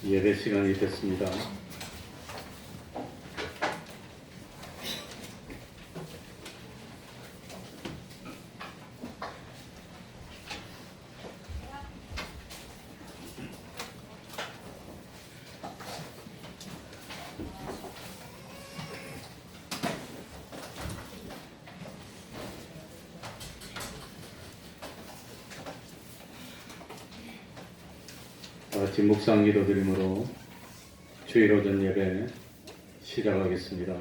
예배 시간이 됐습니다. 같이 묵상 기도 드림으로 주일 오전 예배 시작하겠습니다.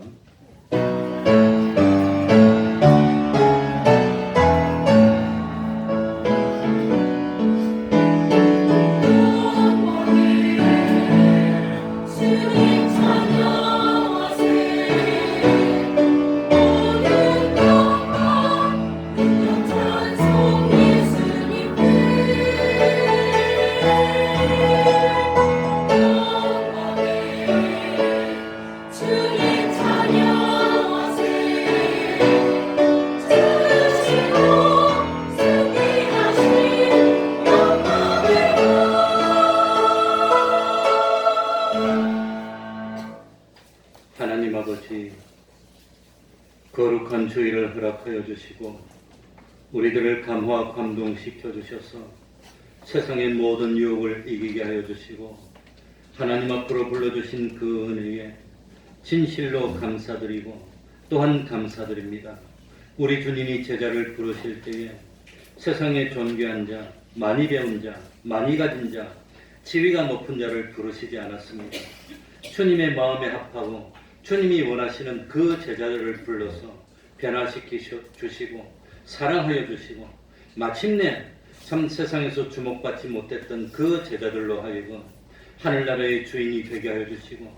하나님 아버지, 거룩한 주일을 허락하여 주시고 우리들을 감화 감동시켜 주셔서 세상의 모든 유혹을 이기게 하여 주시고 하나님 앞으로 불러주신 그 은혜에 진실로 감사드리고 또한 감사드립니다. 우리 주님이 제자를 부르실 때에 세상에 존귀한 자, 많이 배운 자, 많이 가진 자, 지위가 높은 자를 부르시지 않았습니다. 주님의 마음에 합하고 주님이 원하시는 그 제자들을 불러서 변화시키시고 사랑하여 주시고 마침내 참 세상에서 주목받지 못했던 그 제자들로 하여금 하늘나라의 주인이 되게 하여 주시고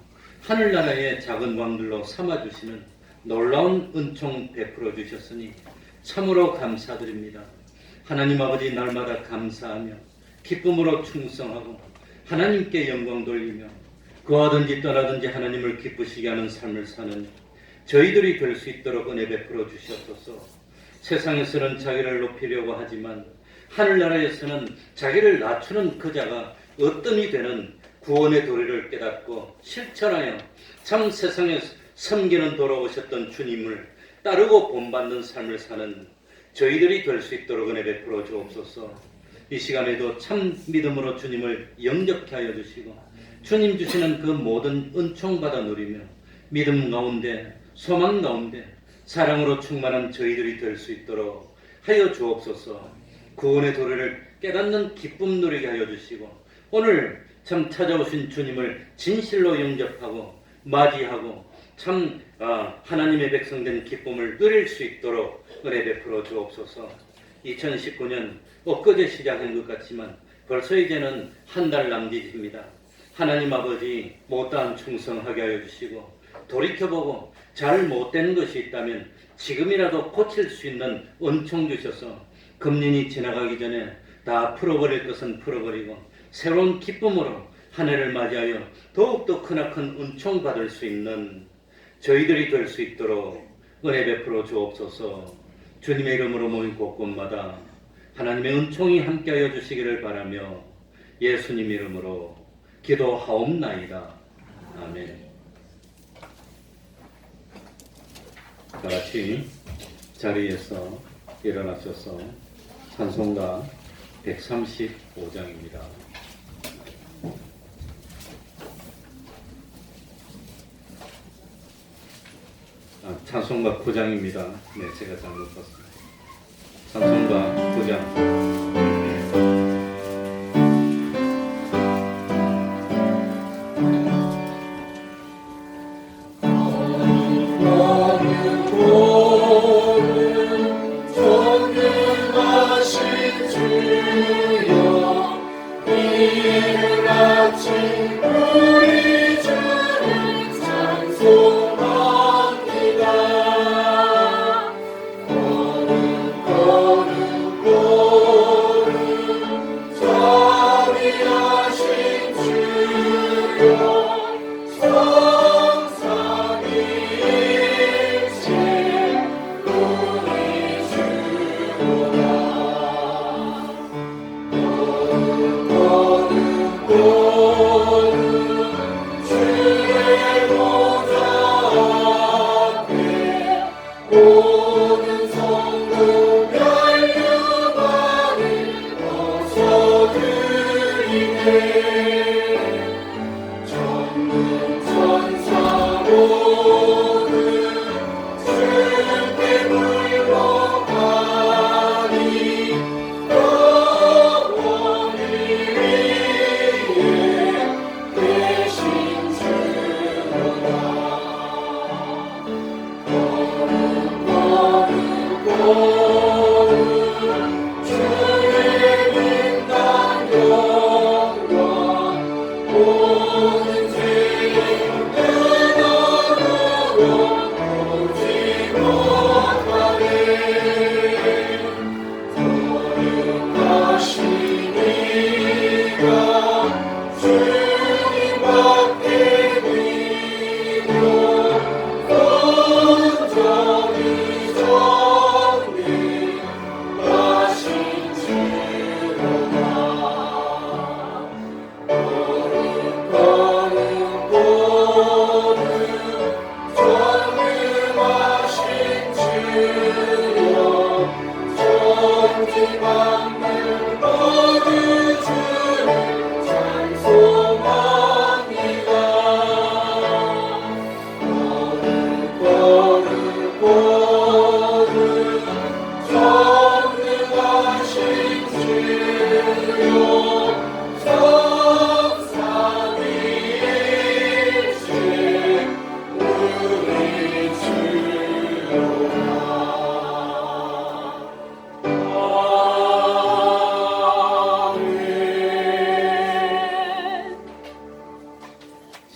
하늘나라의 작은 왕들로 삼아주시는 놀라운 은총 베풀어 주셨으니 참으로 감사드립니다. 하나님 아버지, 날마다 감사하며 기쁨으로 충성하고 하나님께 영광 돌리며 거하든지 떠나든지 하나님을 기쁘시게 하는 삶을 사는 저희들이 될 수 있도록 은혜 베풀어 주시옵소서. 세상에서는 자기를 높이려고 하지만 하늘나라에서는 자기를 낮추는 그 자가 어뜸이 되는 구원의 도리를 깨닫고 실천하여 참 세상에 섬기는 도로 오셨던 주님을 따르고 본받는 삶을 사는 저희들이 될 수 있도록 은혜 베풀어 주옵소서. 이 시간에도 참 믿음으로 주님을 영접케 하여 주시고 주님 주시는 그 모든 은총 받아 누리며 믿음 가운데 소망 가운데 사랑으로 충만한 저희들이 될 수 있도록 하여 주옵소서. 구원의 도리를 깨닫는 기쁨 누리게 하여 주시고 오늘 참 찾아오신 주님을 진실로 영접하고 맞이하고 참 하나님의 백성된 기쁨을 누릴 수 있도록 은혜 베풀어 주옵소서. 2019년 엊그제 시작한 것 같지만 벌써 이제는 한 달 남짓입니다. 하나님 아버지, 못다한 충성하게 하여 주시고 돌이켜보고 잘 못된 것이 있다면 지금이라도 고칠 수 있는 은총 주셔서 금년이 지나가기 전에 다 풀어버릴 것은 풀어버리고 새로운 기쁨으로 한 해를 맞이하여 더욱더 크나큰 은총 받을 수 있는 저희들이 될 수 있도록 은혜 베풀어 주옵소서. 주님의 이름으로 모인 곳곳마다 하나님의 은총이 함께하여 주시기를 바라며 예수님 이름으로 기도하옵나이다. 아멘. 다 같이 자리에서 일어나셔서 찬송가 135장입니다. 찬송가 9장입니다. 네, 제가 잘못 봤습니다. 찬송가 9장.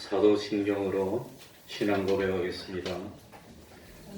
사도신경으로 신앙 고백하겠습니다.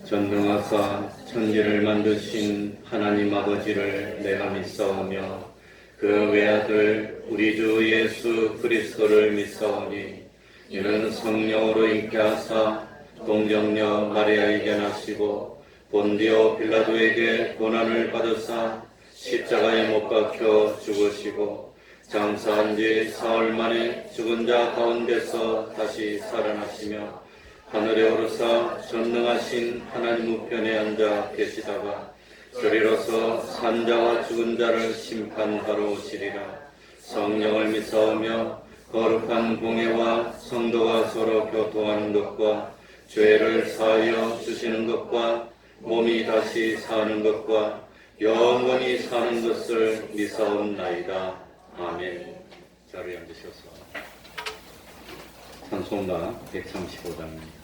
전능하사 천지를 만드신 하나님 아버지를 내가 믿사오며 그 외아들 우리 주 예수 그리스도를 믿사오니 이는 성령으로 잉태하사 동정녀 마리아에게 나시고 본디오 빌라도에게 고난을 받으사 십자가에 못 박혀 죽으시고 장사한 지 사흘 만에 죽은 자 가운데서 다시 살아나시며 하늘에 오르사 전능하신 하나님 우편에 앉아 계시다가 저리로서 산자와 죽은 자를 심판하러 오시리라. 성령을 믿사오며 거룩한 공예와 성도가 서로 교통하는 것과 죄를 사하여 주시는 것과 몸이 다시 사는 것과 영원히 사는 것을 믿사옵나이다. 아멘. 자리에 앉으셔서 찬송가 135장입니다.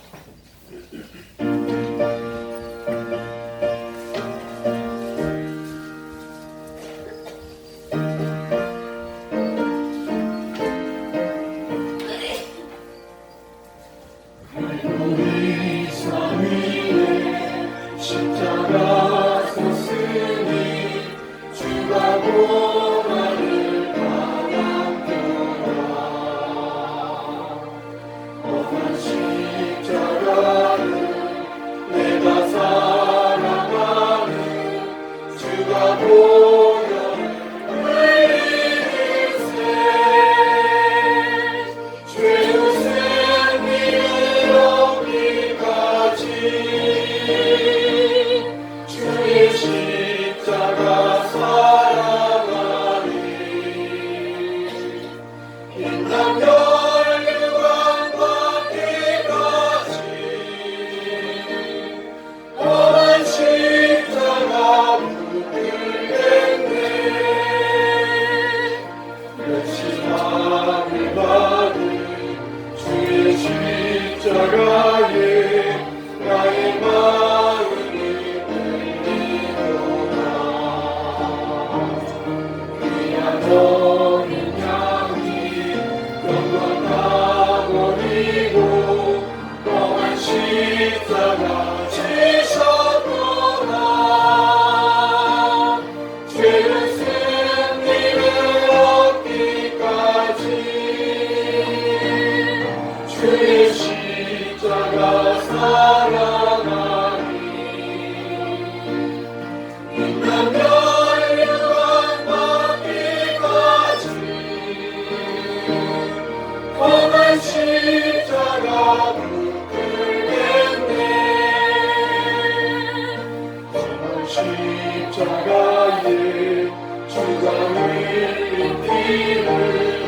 십자가에 주가 흘린 피를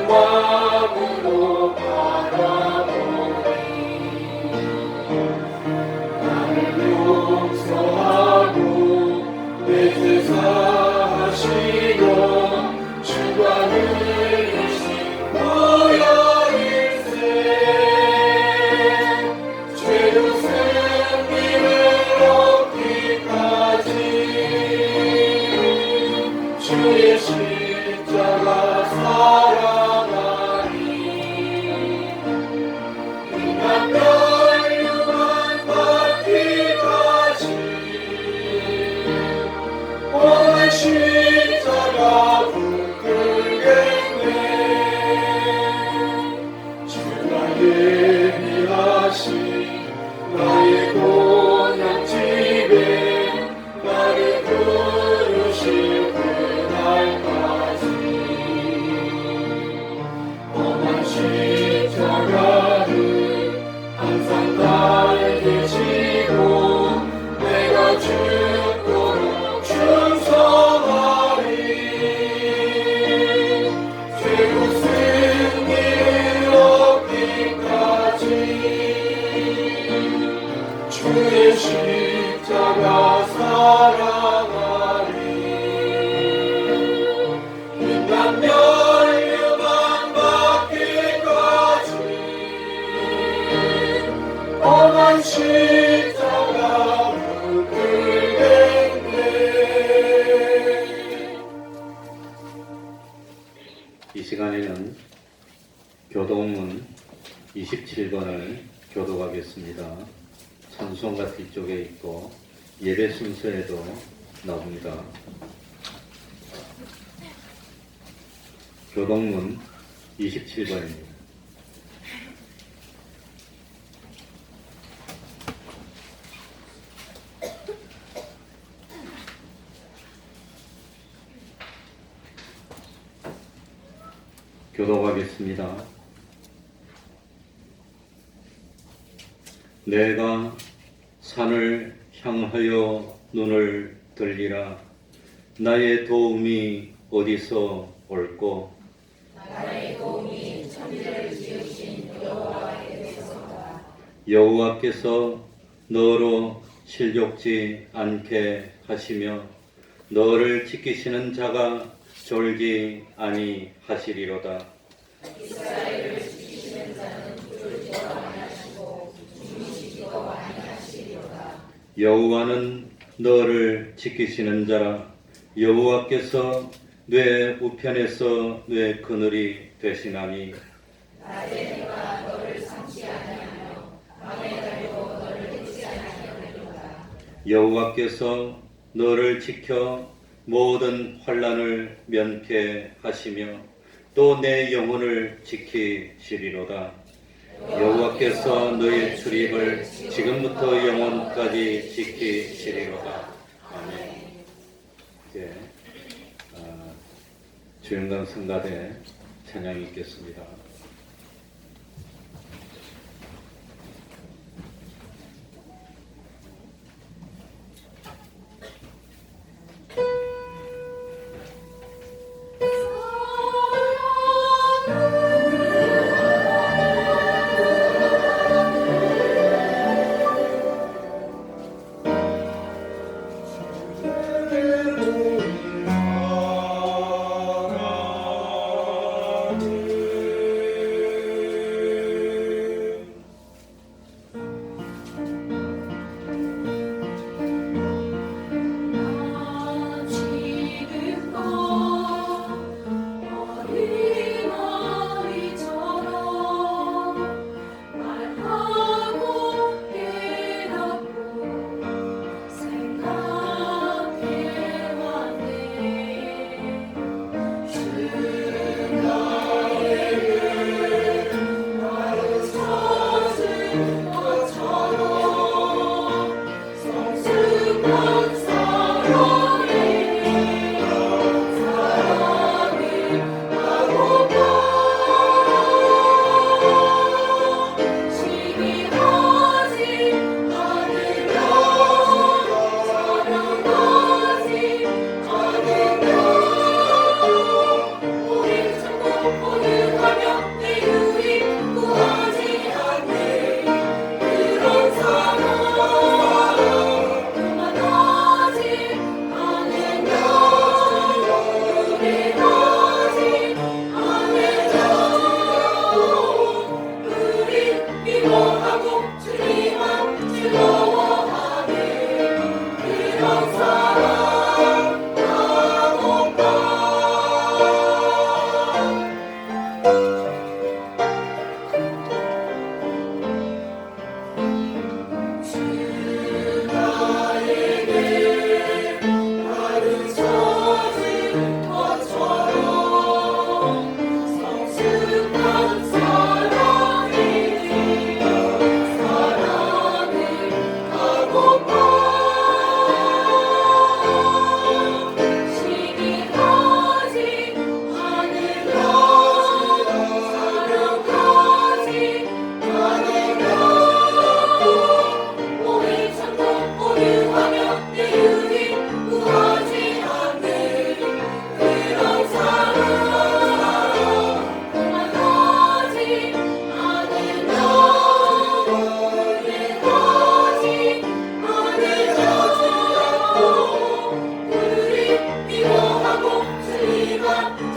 마음으로 바라보니 나를 용서하고 내 죄 사하시고 주관을 주신 무여일세 죄로 승리를 얻기까지 주의 십자가 사랑하니 인간 멸류관 받기까지 오늘 십자가 붙들겠네 주가 예비하신 나의 고향집에 나를 부르실 그날까지 험한 십자가를 항상 달게 지고 내가 죽도록 충성하리 죄로 승리를 얻기까지 주의 십자가 사랑하리 인간 멸류관 받기까지 험한 십자가 붙들겠네. 이 시간에는 교동문 27번을 교독하겠습니다. 찬송가 뒤쪽에 있고 예배 순서에도 나옵니다. 교동문 27번입니다. 교독하겠습니다. 내가 산을 향하여 눈을 들리라. 나의 도움이 어디서 올꼬? 나의 도움이 천지를 지으신 여호와께서다. 여호와께서 너로 실족지 않게 하시며 너를 지키시는 자가 졸지 아니하시리로다. 이스라엘을 지키시는 자는 졸지 아니하시고 주무시지도 아니하시리로다. 여호와는 너를 지키시는 자라. 여호와께서 뇌 우편에서 뇌 그늘이 되시나니 낮에 내가 너를 삼지 아니하며 밤에 달고 너를 해치 아니하리로다. 여호와께서 너를 지켜 모든 환난을 면케하시며 또 내 영혼을 지키시리로다. 여호와께서 너의 출입을 지금부터 영원까지 지키시리로다. 아멘. 이제 주영강 성가대 찬양이 있겠습니다. 주를 「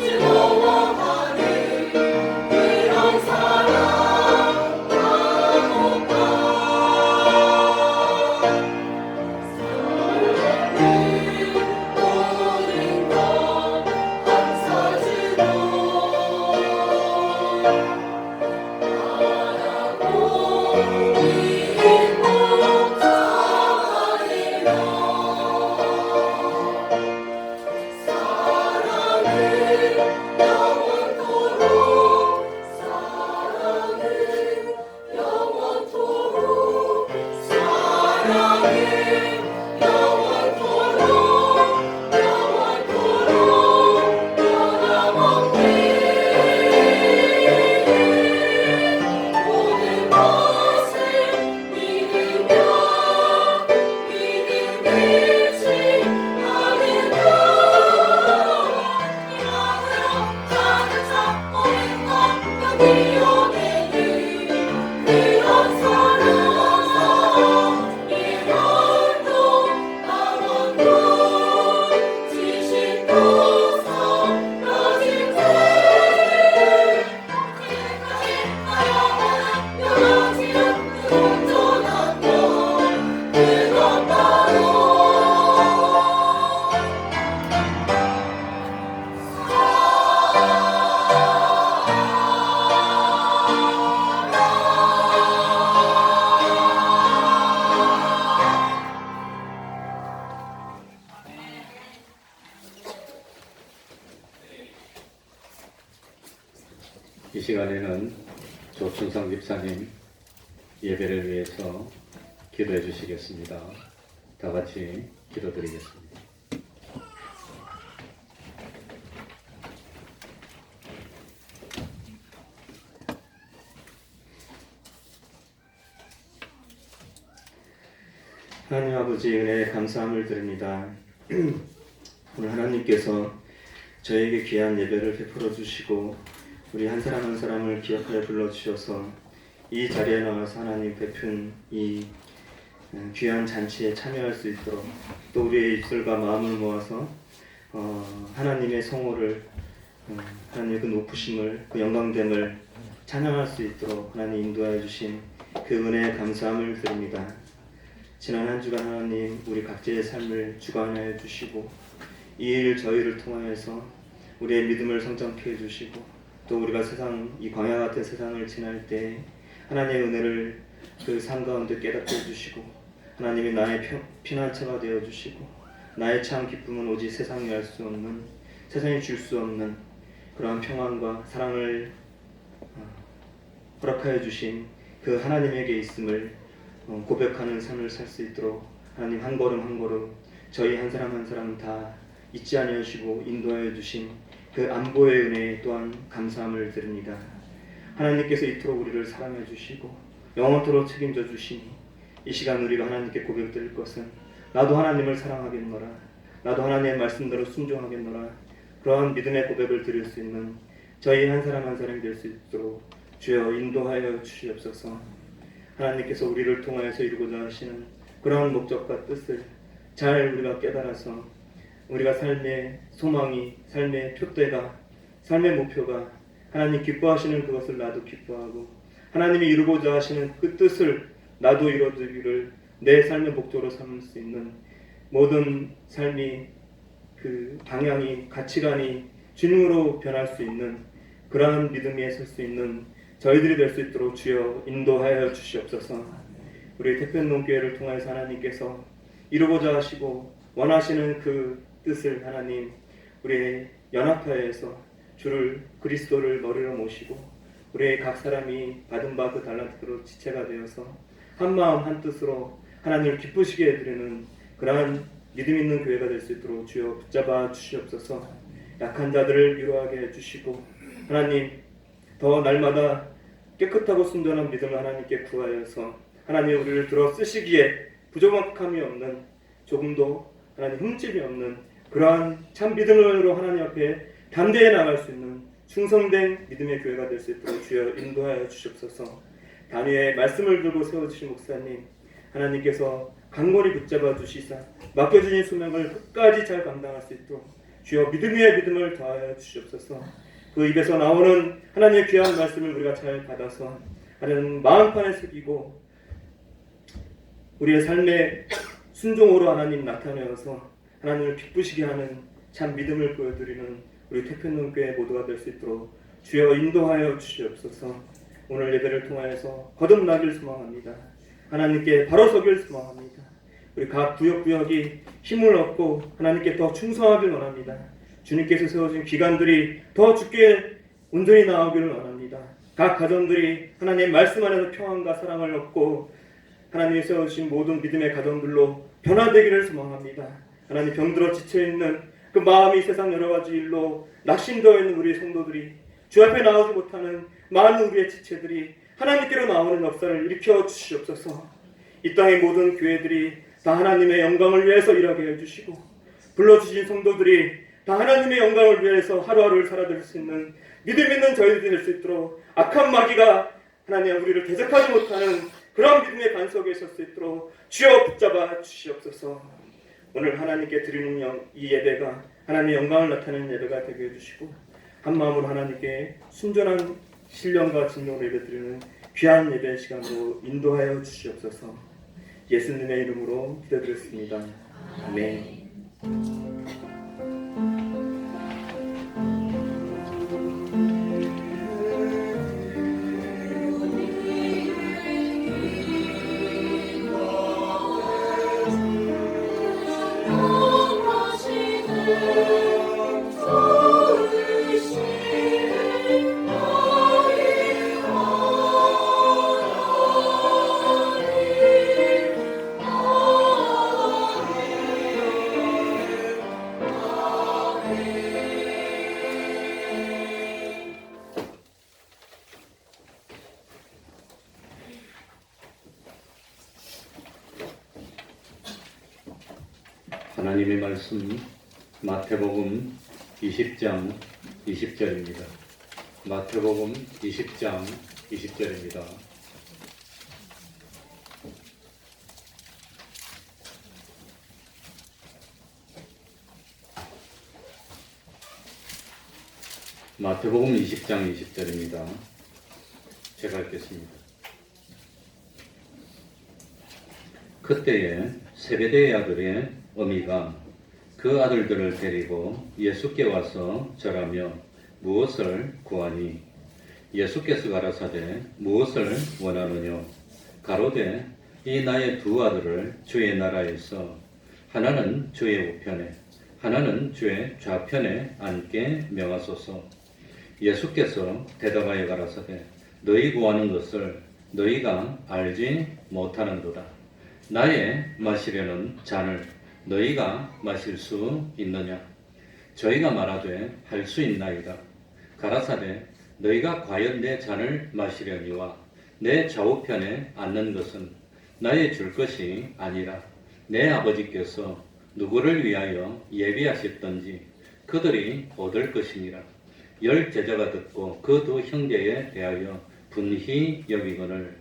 즐거워하는 그런 사랑 나오까 사랑은 모든 것 감사주고 바라고 이익 목자하리라 사랑은 영원토록 사랑은 영원토록 사랑은 영원토록 영원토록 변함없네 모든 것을 믿으며 믿음이지 않으며 나는 잡고는 것 여기 오내는 그런 사랑 일원도 강원도 지식도 사라질 때 언제까지 영원한 변하지 않는 온전한 것 그것 바로 이 시간에는 조춘성 집사님 예배를 위해서 기도해 주시겠습니다. 다 같이 기도드리겠습니다. 하나님 아버지 은혜에 감사함을 드립니다. 오늘 하나님께서 저에게 귀한 예배를 베풀어 주시고 우리 한 사람 한 사람을 기억하여 불러주셔서 이 자리에 나와서 하나님 베푼 이 귀한 잔치에 참여할 수 있도록 또 우리의 입술과 마음을 모아서 하나님의 성호를 하나님의 그 높으심을 그 영광됨을 찬양할 수 있도록 하나님 인도하여 주신 그 은혜에 감사함을 드립니다. 지난 한 주간 하나님 우리 각자의 삶을 주관하여 주시고 이 일 저희를 통하여서 우리의 믿음을 성장케 해주시고 또 우리가 이 광야 같은 세상을 지날 때 하나님의 은혜를 그 삶 가운데 깨닫게 해주시고 하나님이 나의 피난처가 되어주시고 나의 참 기쁨은 오직 세상이 알 수 없는 세상이 줄 수 없는 그러한 평안과 사랑을 허락하여 주신 그 하나님에게 있음을 고백하는 삶을 살 수 있도록 하나님 한 걸음 한 걸음 저희 한 사람 한 사람 다 잊지 아니하시고 인도하여 주신 그 안보의 은혜 또한 감사함을 드립니다. 하나님께서 이토록 우리를 사랑해 주시고 영원토록 책임져 주시니 이 시간 우리가 하나님께 고백드릴 것은 나도 하나님을 사랑하겠노라 나도 하나님의 말씀대로 순종하겠노라 그러한 믿음의 고백을 드릴 수 있는 저희 한 사람 한 사람이 될 수 있도록 주여 인도하여 주시옵소서. 하나님께서 우리를 통하여서 이루고자 하시는 그러한 목적과 뜻을 잘 우리가 깨달아서 우리가 삶의 소망이 삶의 표대가 삶의 목표가 하나님 기뻐하시는 그것을 나도 기뻐하고 하나님이 이루고자 하시는 그 뜻을 나도 이루기를 내 삶의 목표로 삼을 수 있는 모든 삶이 그 방향이 가치관이 주님으로 변할 수 있는 그러한 믿음에 설 수 있는 저희들이 될 수 있도록 주여 인도하여 주시옵소서. 우리 태평농교회를 통해서 하나님께서 이루고자 하시고 원하시는 그 뜻을 하나님 우리의 연합하여서 주를 그리스도를 머리로 모시고 우리의 각 사람이 받은 바 그 달란트로 지체가 되어서 한 마음 한 뜻으로 하나님을 기쁘시게 해드리는 그러한 믿음 있는 교회가 될 수 있도록 주여 붙잡아 주시옵소서. 약한 자들을 위로하게 해주시고 하나님 더 날마다 깨끗하고 순전한 믿음을 하나님께 구하여서 하나님 우리를 들어 쓰시기에 부족함이 없는 조금도 하나님 흠집이 없는 그러한 참 믿음으로 하나님 앞에 담대해 나갈 수 있는 충성된 믿음의 교회가 될 수 있도록 주여 인도하여 주시옵소서. 단위의 말씀을 들고 세워주신 목사님 하나님께서 강건히 붙잡아 주시사 맡겨주신 소명을 끝까지 잘 감당할 수 있도록 주여 믿음 위에 믿음을 더하여 주시옵소서. 그 입에서 나오는 하나님의 귀한 말씀을 우리가 잘 받아서 하나님 마음판에 새기고 우리의 삶의 순종으로 하나님 나타내어서 하나님을 기쁘시게 하는 참 믿음을 보여드리는 우리 태평동교회 모두가 될 수 있도록 주여 인도하여 주시옵소서. 오늘 예배를 통하여서 거듭나길 소망합니다. 하나님께 바로 서길 소망합니다. 우리 각 구역구역이 힘을 얻고 하나님께 더 충성하길 원합니다. 주님께서 세워진 기관들이 더 주께 온전히 나아오기를 원합니다. 각 가정들이 하나님의 말씀 안에서 평안과 사랑을 얻고 하나님이 세워주신 모든 믿음의 가정들로 변화되기를 소망합니다. 하나님 병들어 지쳐있는 그 마음이 세상 여러 가지 일로 낙심되어 있는 우리 성도들이 주 앞에 나오지 못하는 많은 우리의 지체들이 하나님께로 나오는 역사를 일으켜 주시옵소서. 이 땅의 모든 교회들이 다 하나님의 영광을 위해서 일하게 해주시고 불러주신 성도들이 다 하나님의 영광을 위해서 하루하루를 살아들 수 있는 믿음 있는 저희들이 될 수 있도록 악한 마귀가 하나님 우리를 대적하지 못하는 그런 믿음의 반석에 설 수 있도록 주여 붙잡아 주시옵소서. 오늘 하나님께 드리는 이 예배가 하나님의 영광을 나타내는 예배가 되게 해주시고 한 마음으로 하나님께 순전한 신령과 진정으로 예배드리는 귀한 예배 시간으로 인도하여 주시옵소서. 예수님의 이름으로 기도드렸습니다. 아멘. 하나님의 말씀 마태복음 20장 20절입니다. 마태복음 20장 20절입니다. 마태복음 20장 20절입니다. 제가 읽겠습니다. 그때에 세베대의 아들의 어미가 그 아들들을 데리고 예수께 와서 절하며 무엇을 구하니 예수께서 가라사대 무엇을 원하느뇨 가로되 이 나의 두 아들을 주의 나라에서 하나는 주의 우편에 하나는 주의 좌편에 앉게 명하소서. 예수께서 대답하여 가라사대 너희 구하는 것을 너희가 알지 못하는도다. 나의 마시려는 잔을 너희가 마실 수 있느냐? 저희가 말하되 할 수 있나이다. 가라사대 너희가 과연 내 잔을 마시려니와 내 좌우편에 앉는 것은 나의 줄 것이 아니라 내 아버지께서 누구를 위하여 예비하셨던지 그들이 얻을 것이니라. 10 제자가 듣고 그 두 형제에 대하여 분히 여기거늘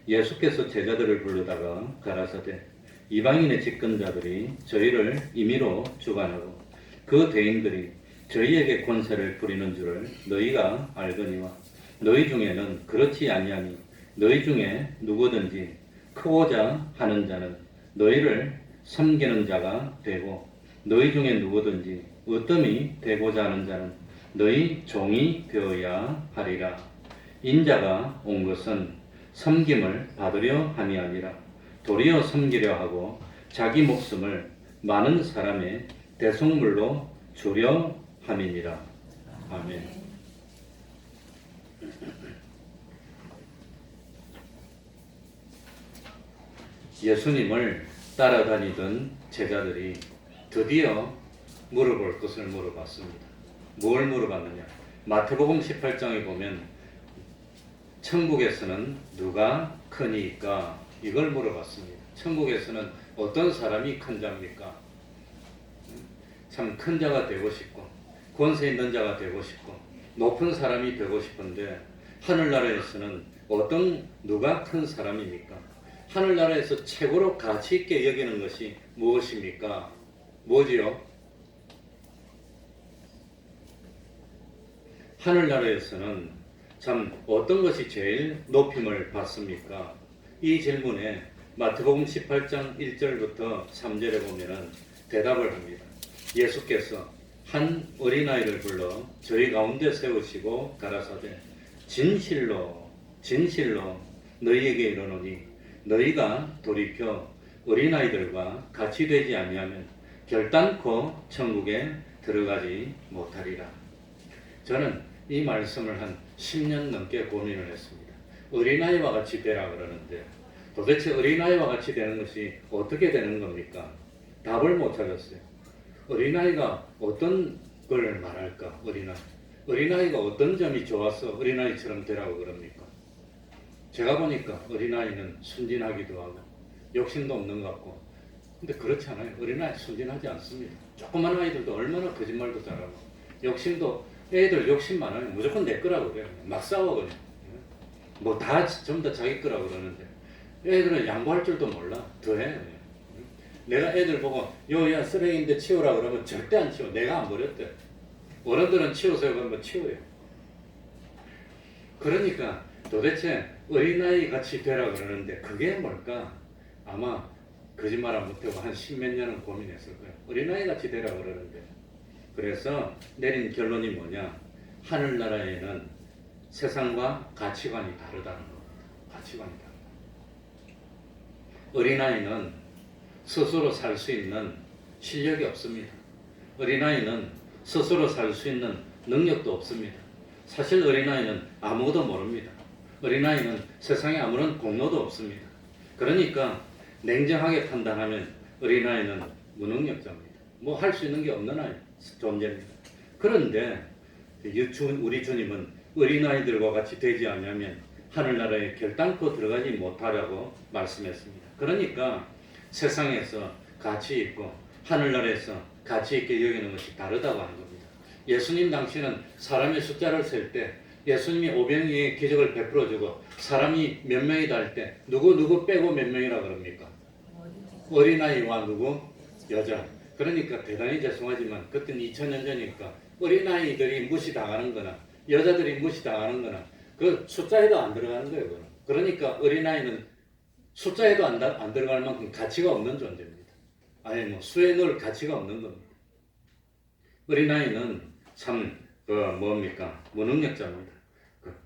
예수께서 제자들을 부르다가 가라사대 이방인의 집권자들이 저희를 임의로 주관하고 그 대인들이 저희에게 권세를 부리는 줄을 너희가 알거니와 너희 중에는 그렇지 아니하니 너희 중에 누구든지 크고자 하는 자는 너희를 섬기는 자가 되고 너희 중에 누구든지 으뜸이 되고자 하는 자는 너희 종이 되어야 하리라. 인자가 온 것은 섬김을 받으려 함이 아니라 도리어 섬기려 하고 자기 목숨을 많은 사람의 대속물로 주려 함이니라. 아멘. 예수님을 따라다니던 제자들이 드디어 물어볼 것을 물어봤습니다. 뭘 물어봤느냐? 마태복음 18장에 보면 천국에서는 누가 크니까 이걸 물어봤습니다. 천국에서는 어떤 사람이 큰 자입니까? 참 큰 자가 되고 싶고 권세 있는 자가 되고 싶고 높은 사람이 되고 싶은데 하늘나라에서는 누가 큰 사람입니까? 하늘나라에서 최고로 가치 있게 여기는 것이 무엇입니까? 뭐지요? 하늘나라에서는 참 어떤 것이 제일 높임을 받습니까? 이 질문에 마태복음 18장 1절부터 3절에 보면은 대답을 합니다. 예수께서 한 어린아이를 불러 저희 가운데 세우시고 가라사대 진실로 진실로 너희에게 이르노니 너희가 돌이켜 어린아이들과 같이 되지 아니하면 결단코 천국에 들어가지 못하리라. 저는 이 말씀을 한 10년 넘게 고민을 했습니다. 어린아이와 같이 되라 그러는데 도대체 어린아이와 같이 되는 것이 어떻게 되는 겁니까? 답을 못 찾았어요. 어린아이가 어떤 걸 말할까? 어린아이가 어떤 점이 좋아서 어린아이처럼 되라고 그럽니까? 제가 보니까 어린아이는 순진하기도 하고 욕심도 없는 것 같고, 근데 그렇지 않아요. 어린아이 순진하지 않습니다. 조그만 아이들도 얼마나 거짓말도 잘하고 욕심도, 애들 욕심 많아요. 무조건 내 거라고 그래요. 막 싸워 그냥. 뭐 다 전부 다 자기 거라고 그러는데 애들은 양보할 줄도 몰라. 더해. 내가 애들 보고 요야 쓰레기인데 치우라 그러면 절대 안 치워. 내가 안 버렸대. 어른들은 치우세요 그러면 치워요. 그러니까 도대체 어린아이 같이 되라 그러는데 그게 뭘까? 아마 거짓말 안 못하고 한 10몇 년은 고민했을 거예요. 어린아이 같이 되라 그러는데. 그래서 내린 결론이 뭐냐? 하늘나라에는 세상과 가치관이 다르다는 겁니다. 가치관이 다르다. 어린아이는 스스로 살 수 있는 실력이 없습니다. 어린아이는 스스로 살 수 있는 능력도 없습니다. 사실 어린아이는 아무것도 모릅니다. 어린아이는 세상에 아무런 공로도 없습니다. 그러니까 냉정하게 판단하면 어린아이는 무능력자입니다. 뭐 할 수 있는 게 없는 아이 존재입니다. 그런데 우리 주님은 어린아이들과 같이 되지 않으면 하늘나라에 결단코 들어가지 못하라고 말씀했습니다. 그러니까 세상에서 가치 있고 하늘나라에서 가치 있게 여기는 것이 다르다고 하는 겁니다. 예수님 당시는 사람의 숫자를 셀 때 예수님이 오병이의 기적을 베풀어주고 사람이 몇 명이다 할 때 누구 빼고 몇 명이라 그럽니까? 어린아이와 누구? 여자. 그러니까 대단히 죄송하지만 그때는 2000년 전이니까 어린아이들이 무시당하는 거나 여자들이 무시당하는 거나 그 숫자에도 안 들어가는 거예요. 그러니까 어린아이는 숫자에도 안 들어갈 만큼 가치가 없는 존재입니다. 아니 뭐 수에 넣을 가치가 없는 겁니다. 어린아이는 참 뭡니까? 무능력자입니다.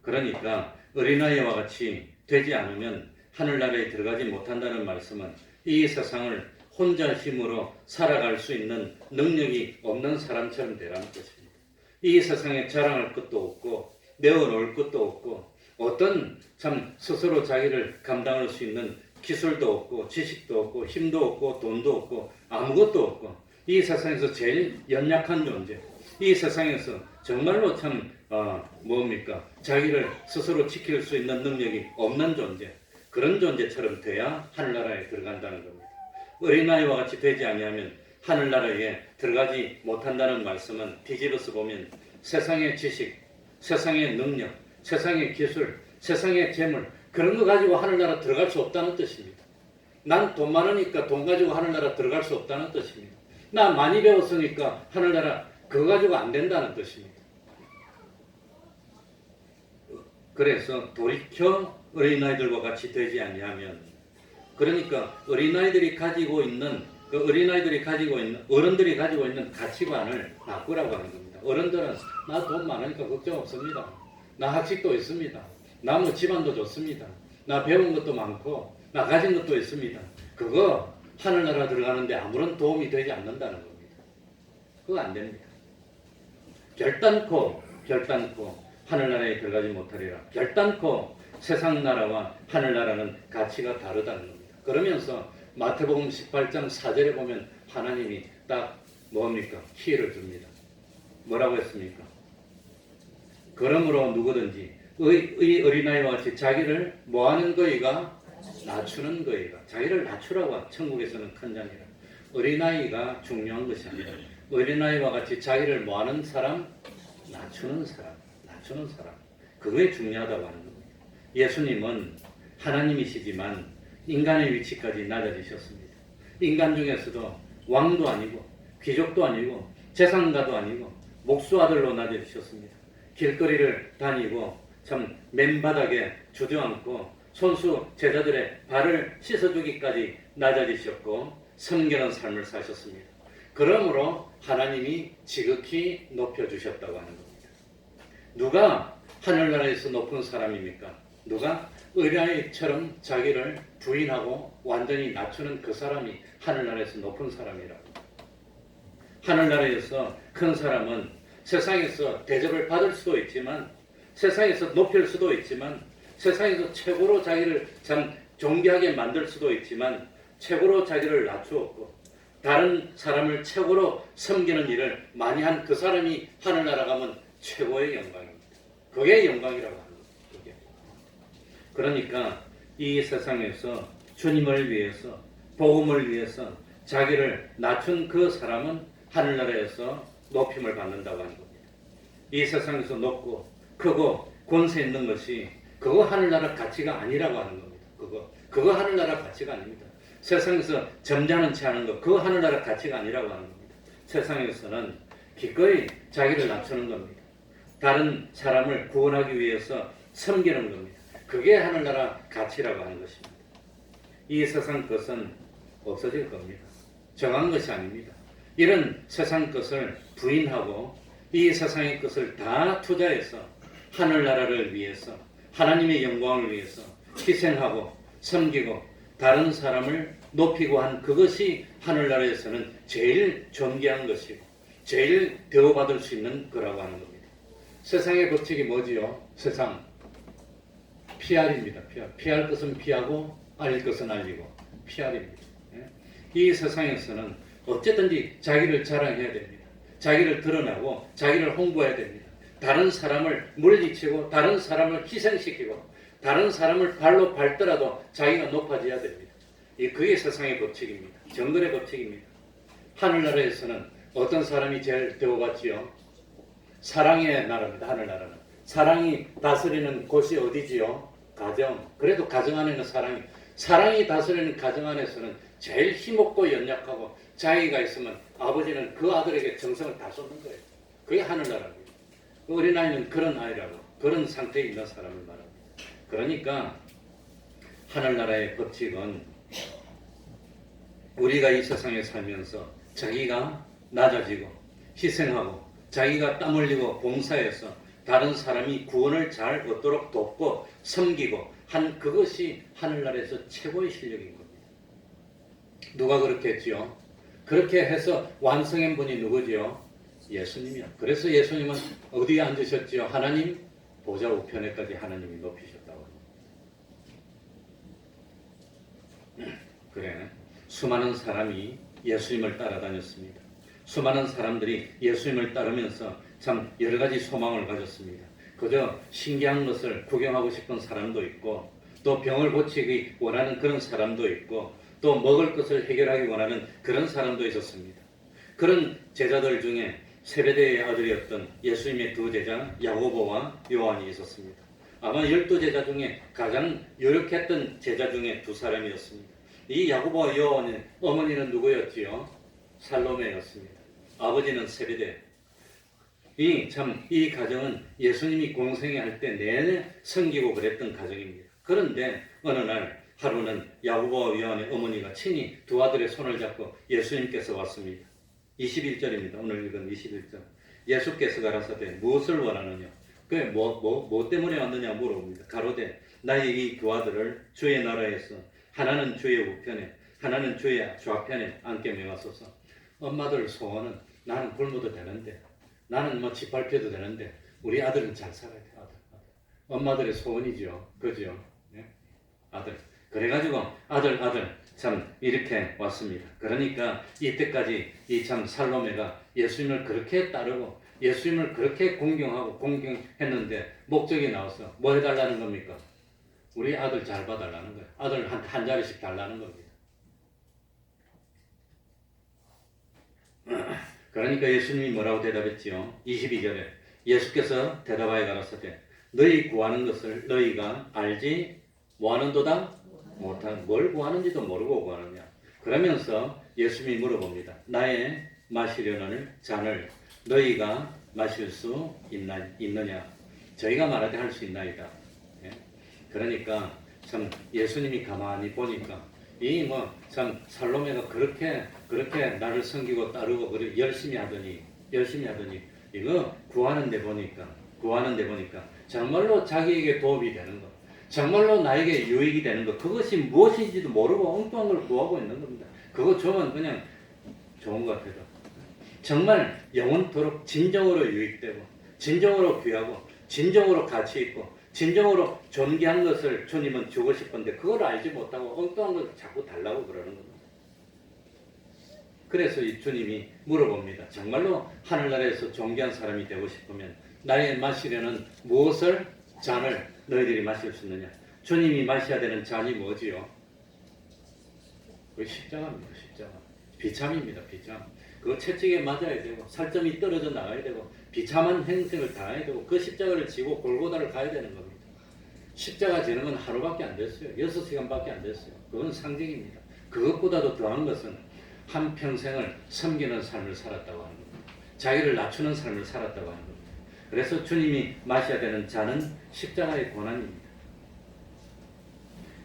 그러니까 어린아이와 같이 되지 않으면 하늘나라에 들어가지 못한다는 말씀은 이 세상을 혼자 힘으로 살아갈 수 있는 능력이 없는 사람처럼 되라는 것입니다. 이 세상에 자랑할 것도 없고 내어놓을 것도 없고 어떤 참 스스로 자기를 감당할 수 있는 기술도 없고 지식도 없고 힘도 없고 돈도 없고 아무것도 없고 이 세상에서 제일 연약한 존재, 이 세상에서 정말로 참 뭡니까? 자기를 스스로 지킬 수 있는 능력이 없는 존재, 그런 존재처럼 돼야 하늘나라에 들어간다는 겁니다. 어린아이와 같이 되지 아니하면 하늘나라에 들어가지 못한다는 말씀은 뒤집어서 보면 세상의 지식, 세상의 능력, 세상의 기술, 세상의 재물 그런 거 가지고 하늘나라 들어갈 수 없다는 뜻입니다. 난 돈 많으니까 돈 가지고 하늘나라 들어갈 수 없다는 뜻입니다. 나 많이 배웠으니까 하늘나라 그거 가지고 안 된다는 뜻입니다. 그래서 돌이켜 어린아이들과 같이 되지 아니하면, 그러니까 어린아이들이 가지고 있는 어른들이 가지고 있는 가치관을 바꾸라고 하는 겁니다. 어른들은 나 돈 많으니까 걱정 없습니다. 나 학식도 있습니다. 나 뭐 집안도 좋습니다. 나 배운 것도 많고 나 가진 것도 있습니다. 그거 하늘나라 들어가는데 아무런 도움이 되지 않는다는 겁니다. 그거 안 됩니다. 결단코 하늘나라에 들어가지 못하리라. 결단코 세상 나라와 하늘나라는 가치가 다르다는 겁니다. 그러면서 마태복음 18장 4절에 보면 하나님이 딱 뭡니까? 키를 줍니다. 뭐라고 했습니까? 그러므로 누구든지 이 어린아이와 같이 자기를 뭐하는 거이가? 낮추는 거이가. 자기를 낮추라고 천국에서는 큰 자니라. 어린아이가 중요한 것이 아니라 어린아이와 같이 자기를 뭐하는 사람? 낮추는 사람. 그게 중요하다고 하는 겁니다. 예수님은 하나님이시지만 인간의 위치까지 낮아지셨습니다. 인간 중에서도 왕도 아니고 귀족도 아니고 재상가도 아니고 목수아들로 낮아지셨습니다. 길거리를 다니고 참 맨바닥에 주저앉고 손수 제자들의 발을 씻어주기까지 낮아지셨고 섬기는 삶을 사셨습니다. 그러므로 하나님이 지극히 높여주셨다고 하는 겁니다. 누가 하늘나라에서 높은 사람입니까? 누가 어린아이처럼 자기를 부인하고 완전히 낮추는 그 사람이 하늘나라에서 높은 사람이라고. 하늘나라에서 큰 사람은 세상에서 대접을 받을 수도 있지만, 세상에서 높일 수도 있지만, 세상에서 최고로 자기를 참 존귀하게 만들 수도 있지만, 최고로 자기를 낮추었고 다른 사람을 최고로 섬기는 일을 많이 한 그 사람이 하늘나라 가면 최고의 영광입니다. 그게 영광이라고 하는 거예요. 그러니까 이 세상에서 주님을 위해서, 복음을 위해서 자기를 낮춘 그 사람은 하늘나라에서 높임을 받는다고 하는 겁니다. 이 세상에서 높고 크고 권세 있는 것이 그거 하늘나라 가치가 아니라고 하는 겁니다. 그거 하늘나라 가치가 아닙니다. 세상에서 점잖은 채 하는 것, 그거 하늘나라 가치가 아니라고 하는 겁니다. 세상에서는 기꺼이 자기를 낮추는 겁니다. 다른 사람을 구원하기 위해서 섬기는 겁니다. 그게 하늘나라 가치라고 하는 것입니다. 이 세상 것은 없어질 겁니다. 정한 것이 아닙니다. 이런 세상 것을 부인하고 이 세상의 것을 다 투자해서 하늘나라를 위해서, 하나님의 영광을 위해서 희생하고 섬기고 다른 사람을 높이고 한 그것이 하늘나라에서는 제일 존귀한 것이고 제일 대우받을 수 있는 거라고 하는 겁니다. 세상의 법칙이 뭐지요? 세상 PR입니다. 피할 것은 피하고 알릴 것은 알리고 PR입니다. 이 세상에서는 어쨌든지 자기를 자랑해야 됩니다. 자기를 드러내고 자기를 홍보해야 됩니다. 다른 사람을 물리치고 다른 사람을 희생시키고 다른 사람을 발로 밟더라도 자기가 높아져야 됩니다. 그게 세상의 법칙입니다. 정글의 법칙입니다. 하늘나라에서는 어떤 사람이 제일 대우받지요? 사랑의 나라입니다. 하늘나라는. 사랑이 다스리는 곳이 어디지요? 가정. 그래도 가정 안에는 사랑이 다스리는 가정 안에서는 제일 힘없고 연약하고 자기가 있으면 아버지는 그 아들에게 정성을 다 쏟는 거예요. 그게 하늘나라입니다. 어린아이는 그런 아이라고, 그런 상태에 있는 사람을 말합니다. 그러니까 하늘나라의 법칙은 우리가 이 세상에 살면서 자기가 낮아지고 희생하고 자기가 땀 흘리고 봉사해서 다른 사람이 구원을 잘 얻도록 돕고 섬기고 한 그것이 하늘나라에서 최고의 실력인 겁니다. 누가 그렇게 했지요? 그렇게 해서 완성한 분이 누구지요? 예수님이요. 그래서 예수님은 어디에 앉으셨지요? 하나님 보좌 우편에까지 하나님이 높이셨다고 합니다. 그래, 수많은 사람이 예수님을 따라다녔습니다. 수많은 사람들이 예수님을 따르면서 참 여러 가지 소망을 가졌습니다. 그저 신기한 것을 구경하고 싶은 사람도 있고, 또 병을 고치기 원하는 그런 사람도 있고, 또 먹을 것을 해결하기 원하는 그런 사람도 있었습니다. 그런 제자들 중에 세베대의 아들이었던 예수님의 두 제자 야고보와 요한이 있었습니다. 아마 12제자 중에 가장 유력했던 제자 중에 두 사람이었습니다. 이 야고보와 요한의 어머니는 누구였지요? 살로메였습니다. 아버지는 세베대. 이 가정은 예수님이 공생애 할 때 내내 섬기고 그랬던 가정입니다. 그런데 어느 날 하루는 야고보와 요한의 어머니가 친히 두 아들의 손을 잡고 예수님께서 왔습니다. 21절입니다. 오늘 읽은 21절. 예수께서 가라사대 무엇을 원하느냐? 그게 뭐 때문에 왔느냐 물어봅니다. 가로되 나의 이 두 아들을 주의 나라에서 하나는 주의 우편에 하나는 주의 좌편에 앉게 명하소서. 엄마들 소원은 나는 굶어도 되는데, 나는 뭐 집 밟혀도 되는데 우리 아들은 잘 살아야 돼. 아들. 엄마들의 소원이죠. 그죠? 네? 아들. 그래가지고 아들 참 이렇게 왔습니다. 그러니까 이때까지 이 참 살로메가 예수님을 그렇게 따르고 예수님을 그렇게 공경하고 공경했는데 목적이 나와서 뭐 해달라는 겁니까? 우리 아들 잘 봐달라는 거예요. 아들 한 자리씩 달라는 겁니다. 그러니까 예수님이 뭐라고 대답했지요? 22절에 예수께서 대답하여 가라사대 너희 구하는 것을 너희가 알지 뭐하는도다? 못하는, 뭘 구하는지도 모르고 구하느냐. 그러면서 예수님이 물어봅니다. 나의 마시려는 잔을 너희가 마실 수 있느냐. 저희가 말하되 할 수 있나이다. 예? 그러니까 참 예수님이 가만히 보니까 이 뭐 참 살로메가 그렇게 나를 섬기고 따르고 그래 열심히 하더니 이거 구하는 데 보니까 정말로 자기에게 도움이 되는 것, 정말로 나에게 유익이 되는 것, 그것이 무엇인지도 모르고 엉뚱한 걸 구하고 있는 겁니다. 그거 주면 그냥 좋은 것 같아요. 정말 영원토록 진정으로 유익되고 진정으로 귀하고 진정으로 가치 있고 진정으로 존귀한 것을 주님은 주고 싶은데 그걸 알지 못하고 엉뚱한 걸 자꾸 달라고 그러는 겁니다. 그래서 이 주님이 물어봅니다. 정말로 하늘나라에서 존귀한 사람이 되고 싶으면 나의 마시려는 무엇을 잔을 너희들이 마실 수 있느냐? 주님이 마셔야 되는 잔이 뭐지요? 그 십자가입니다. 십자가. 비참입니다. 비참. 그거 채찍에 맞아야 되고 살점이 떨어져 나가야 되고 비참한 행생을 당해야 되고 그 십자가를 지고 골고다를 가야 되는 겁니다. 십자가 지는 건 하루밖에 안 됐어요. 6시간밖에 안 됐어요. 그건 상징입니다. 그것보다도 더한 것은 한 평생을 섬기는 삶을 살았다고 하는 겁니다. 자기를 낮추는 삶을 살았다고 하는 겁니다. 그래서 주님이 마셔야 되는 잔은 십자가의 고난입니다.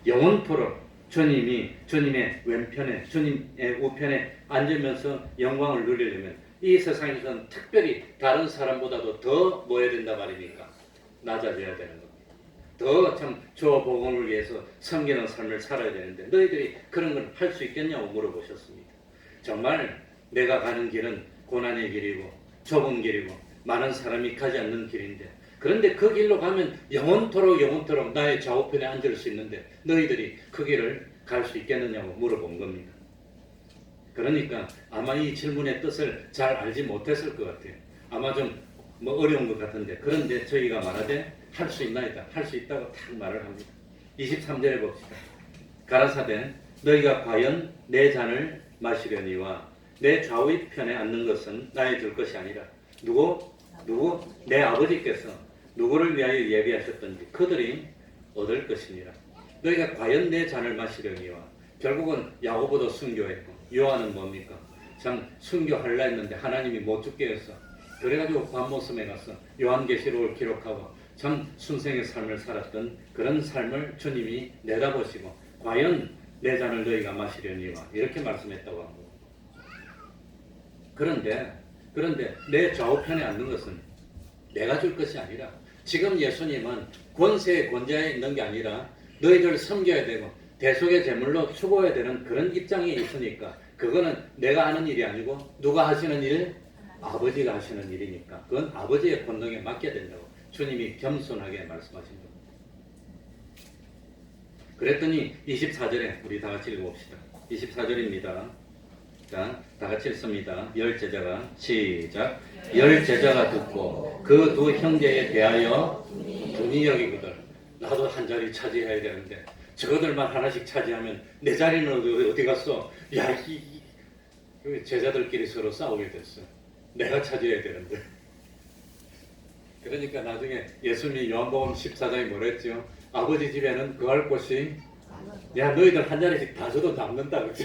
영원토록 주님의 왼편에, 주님의 우편에 앉으면서 영광을 누리려면 이 세상에서는 특별히 다른 사람보다도 더 뭐 해야 된다 말입니까? 낮아져야 되는 겁니다. 더 참 저 복음을 위해서 섬기는 삶을 살아야 되는데 너희들이 그런 걸 할 수 있겠냐고 물어보셨습니다. 정말 내가 가는 길은 고난의 길이고 좁은 길이고 많은 사람이 가지 않는 길인데 그런데 그 길로 가면 영원토록 나의 좌우편에 앉을 수 있는데 너희들이 그 길을 갈 수 있겠느냐고 물어본 겁니다. 그러니까 아마 이 질문의 뜻을 잘 알지 못했을 것 같아요. 아마 좀 뭐 어려운 것 같은데 그런데 저희가 말하되 할 수 있나이다. 할 수 있다고 딱 말을 합니다. 23절에 봅시다. 가라사대 너희가 과연 내 잔을 마시려니와 내 좌우편에 앉는 것은 나의 줄 것이 아니라 누구? 내 아버지께서 누구를 위하여 예비하셨던지 그들이 얻을 것이니라. 너희가 과연 내 잔을 마시려니와 결국은 야고보도 순교했고 요한은 뭡니까? 참 순교하려 했는데 하나님이 못 죽게 했어. 그래가지고 관모섬에 가서 요한계시록을 기록하고 참 순생의 삶을 살았던 그런 삶을 주님이 내다보시고 과연 내 잔을 너희가 마시려니와 이렇게 말씀했다고 합니다. 그런데 내 좌우편에 앉는 것은 내가 줄 것이 아니라 지금 예수님은 권세의 권좌에 있는 게 아니라 너희들 섬겨야 되고 대속의 제물로 추구해야 되는 그런 입장에 있으니까 그거는 내가 하는 일이 아니고 누가 하시는 일? 아버지가 하시는 일이니까 그건 아버지의 권능에 맡겨야 된다고 주님이 겸손하게 말씀하신 겁니다. 그랬더니 24절에 우리 다 같이 읽어봅시다. 24절입니다. 자, 다 같이 읽습니다. 열 제자가 시작. 열 제자가 듣고 그 두 형제에 대하여 분이 여기거든. 나도 한 자리 차지해야 되는데 저거들만 하나씩 차지하면 내 자리는 어디 갔어? 야, 이 제자들끼리 서로 싸우게 됐어. 내가 차지해야 되는데. 그러니까 나중에 예수님이 요한복음 14장에 뭐랬죠? 아버지 집에는 거할 곳이 야 너희들 한 자리씩 다 줘도 남는다 그죠?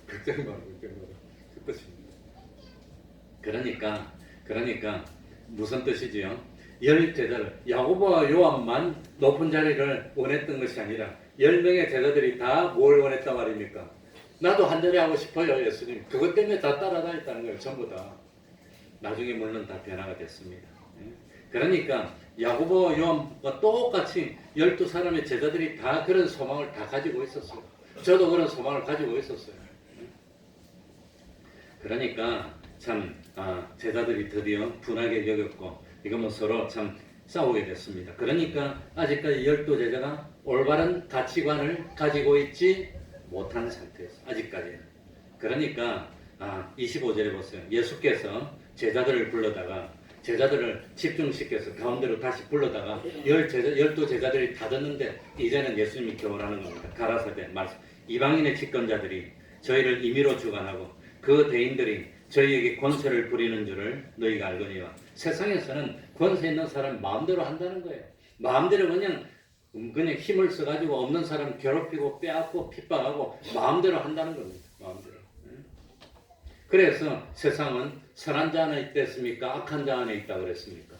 걱정 말고 그 뜻입니다. 그러니까 무슨 뜻이지요? 열 제자를 야고보와 요한만 높은 자리를 원했던 것이 아니라 10명의 제자들이 다 뭘 원했단 말입니까? 나도 한 자리 하고 싶어요 예수님. 그것 때문에 다 따라다녔다는 거예요. 전부 다. 나중에 물론 다 변화가 됐습니다. 그러니까 야고보와 요한과 똑같이 12사람의 제자들이 다 그런 소망을 다 가지고 있었어요. 저도 그런 소망을 가지고 있었어요. 그러니까 참 제자들이 드디어 분하게 여겼고 이거 뭐 서로 참 싸우게 됐습니다. 그러니까 아직까지 12제자가 올바른 가치관을 가지고 있지 못한 상태였어요. 아직까지는. 그러니까 25절에 보세요. 예수께서 제자들을 불러다가 제자들을 집중시켜서 가운데로 다시 불러다가 12제자들이 다 듣는데 이제는 예수님이 교훈하는 겁니다. 가라사대 말씀. 이방인의 집권자들이 저희를 임의로 주관하고 그 대인들이 저희에게 권세를 부리는 줄을 너희가 알거니와. 세상에서는 권세 있는 사람 마음대로 한다는 거예요. 마음대로 그냥 힘을 써가지고 없는 사람 괴롭히고 빼앗고 핍박하고 마음대로 한다는 겁니다. 마음대로. 그래서 세상은 선한 자 안에 있겠습니까? 악한 자 안에 있다 그랬습니까?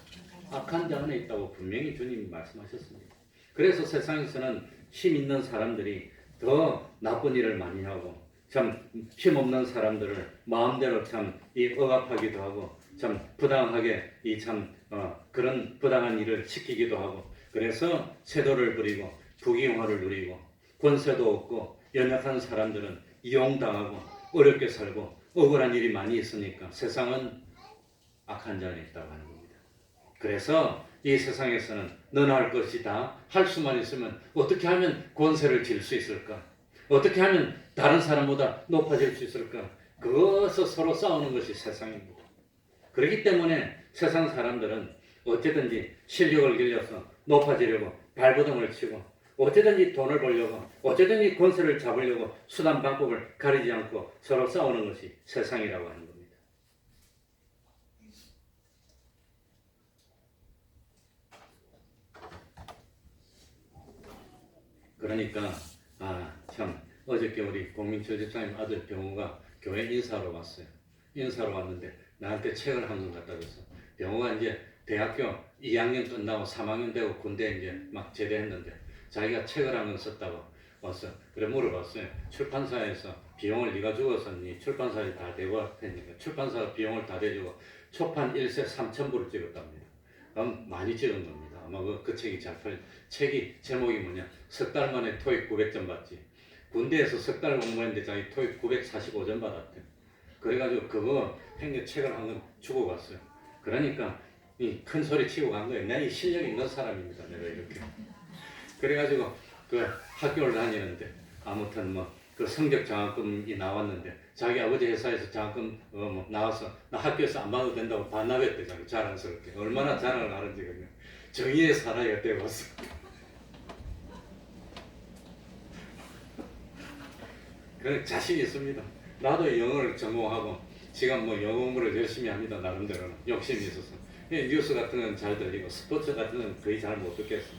악한 자 안에 있다고 분명히 주님이 말씀하셨습니다. 그래서 세상에서는 힘 있는 사람들이 더 나쁜 일을 많이 하고 참 힘없는 사람들을 마음대로 참 억압하기도 하고 참 부당하게 그런 부당한 일을 시키기도 하고 그래서 세도를 부리고 부귀영화를 누리고 권세도 없고 연약한 사람들은 이용당하고 어렵게 살고 억울한 일이 많이 있으니까 세상은 악한 자에 있다고 하는 겁니다. 그래서 이 세상에서는 너나 할 것이 다 할 수만 있으면 어떻게 하면 권세를 질 수 있을까? 어떻게 하면 다른 사람보다 높아질 수 있을까? 그것을 서로 싸우는 것이 세상입니다. 그렇기 때문에 세상 사람들은 어쨌든지 실력을 길러서 높아지려고 발버둥을 치고 어쨌든지 돈을 벌려고 어쨌든지 권세를 잡으려고 수단 방법을 가리지 않고 서로 싸우는 것이 세상이라고 하는 겁니다. 그러니까 참 어저께 우리 공민철 집사님 아들 병우가 교회 인사로 왔어요. 인사로 왔는데 나한테 책을 한 권 갖다 줬어. 병우가 이제 대학교 2학년 끝나고 3학년 되고 군대 이제 막 제대했는데 자기가 책을 한 권 썼다고 왔어. 그래 물어봤어요. 출판사에서 비용을 네가 주고 썼니? 출판사에 다 대고 했으니까 출판사가 비용을 다 대주고 초판 1세 3,000부를 찍었답니다. 그럼 많이 찍은 겁니다. 아마 그 책이 잘 팔린 책이 제목이 뭐냐? 석 달 만에 토익 900점 받지. 군대에서 석 달 공부했는데 자기 토익 945점 받았대. 그래가지고 그거 행여 책을 한 권 주고 갔어요. 그러니까 이 큰 소리 치고 간 거예요. 내가 이 실력 있는 사람입니다. 내가 이렇게. 그래가지고 그 학교를 다니는데 아무튼 그 성적 장학금이 나왔는데 자기 아버지 회사에서 장학금 나와서 나 학교에서 안 받아도 된다고 반납했대. 자기 자랑스럽게. 얼마나 자랑을 하는지 그냥. 정의의 사나이가 되어봤어. 그래 자신 있습니다. 나도 영어를 전공하고 지금 영어 공부를 열심히 합니다. 나름대로는 욕심이 있어서 뉴스 같은 건 잘 들리고 스포츠 같은 건 거의 잘 못 듣겠어.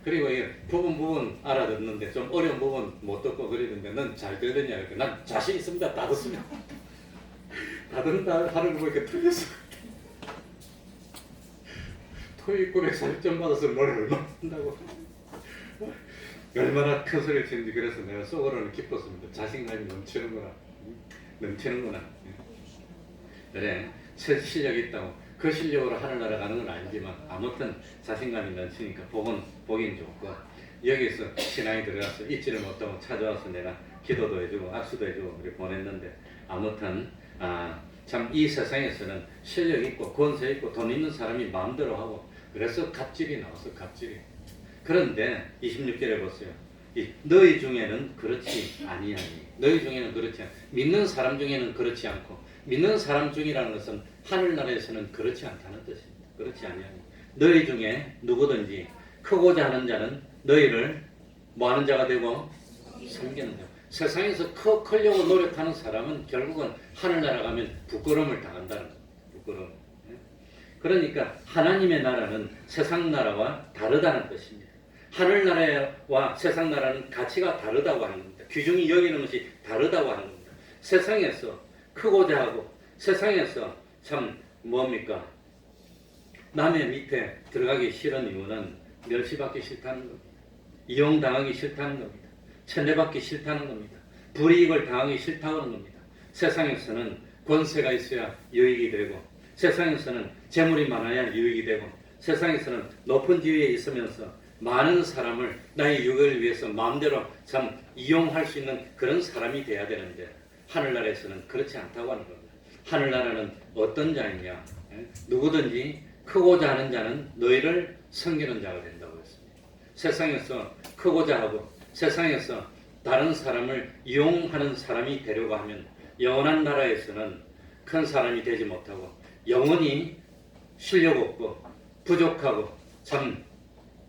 그리고 부분 알아듣는데 좀 어려운 부분 못 듣고 그러는데 넌 잘 들었냐 이렇게 난 자신 있습니다. 다 듣습니다. 다 듣는다 하는 거 보니까 틀렸어. 토익 940점 받아서 머리를 얼마나 한다고 얼마나 큰 소리를 치는지 그래서 내가 속으로는 기뻤습니다. 자신감이 넘치는구나. 그래 실력이 있다고 그 실력으로 하늘나라 가는 건 아니지만 아무튼 자신감이 넘치니까 보긴 좋고 여기서 신앙이 들어가서 잊지를 못하고 찾아와서 내가 기도도 해주고 악수도 해주고 그렇게 보냈는데 아무튼 참 이 세상에서는 실력 있고 권세 있고 돈 있는 사람이 마음대로 하고 그래서 갑질이 나왔어. 갑질이. 그런데 26절에 보세요. 너희 중에는 그렇지 아니하니. 너희 중에는 그렇지 않고 믿는 사람 중에는 그렇지 않고 믿는 사람 중이라는 것은 하늘나라에서는 그렇지 않다는 뜻입니다. 그렇지 아니하니. 너희 중에 누구든지 크고자 하는 자는 너희를 뭐하는 자가 되고 섬기는 자. 세상에서 크려고 노력하는 사람은 결국은 하늘나라 가면 부끄러움을 당한다는 거예요. 부끄러움. 그러니까 하나님의 나라는 세상 나라와 다르다는 것입니다. 하늘나라와 세상 나라는 가치가 다르다고 하는 겁니다. 귀중히 여기는 것이 다르다고 하는 겁니다. 세상에서 크고자 하고 세상에서 참 뭡니까? 남의 밑에 들어가기 싫은 이유는 멸시받기 싫다는 겁니다. 이용당하기 싫다는 겁니다. 천대받기 싫다는 겁니다. 불이익을 당하기 싫다는 겁니다. 세상에서는 권세가 있어야 유익이 되고 세상에서는 재물이 많아야 유익이 되고 세상에서는 높은 지위에 있으면서 많은 사람을 나의 유익을 위해서 마음대로 참 이용할 수 있는 그런 사람이 돼야 되는데 하늘나라에서는 그렇지 않다고 하는 겁니다. 하늘나라는 어떤 자이냐? 누구든지 크고자 하는 자는 너희를 섬기는 자가 된다고 했습니다. 세상에서 크고자 하고 세상에서 다른 사람을 이용하는 사람이 되려고 하면 영원한 나라에서는 큰 사람이 되지 못하고 영원히 실력 없고 부족하고 참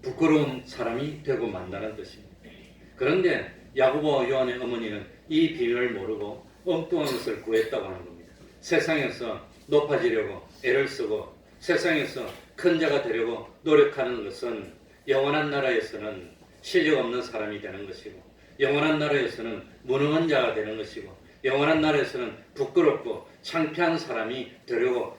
부끄러운 사람이 되고 만다는 뜻입니다. 그런데 야고보와 요한의 어머니는 이 비밀을 모르고 엉뚱한 것을 구했다고 하는 겁니다. 세상에서 높아지려고 애를 쓰고 세상에서 큰 자가 되려고 노력하는 것은 영원한 나라에서는 실력 없는 사람이 되는 것이고 영원한 나라에서는 무능한 자가 되는 것이고 영원한 날에서는 부끄럽고 창피한 사람이 되려고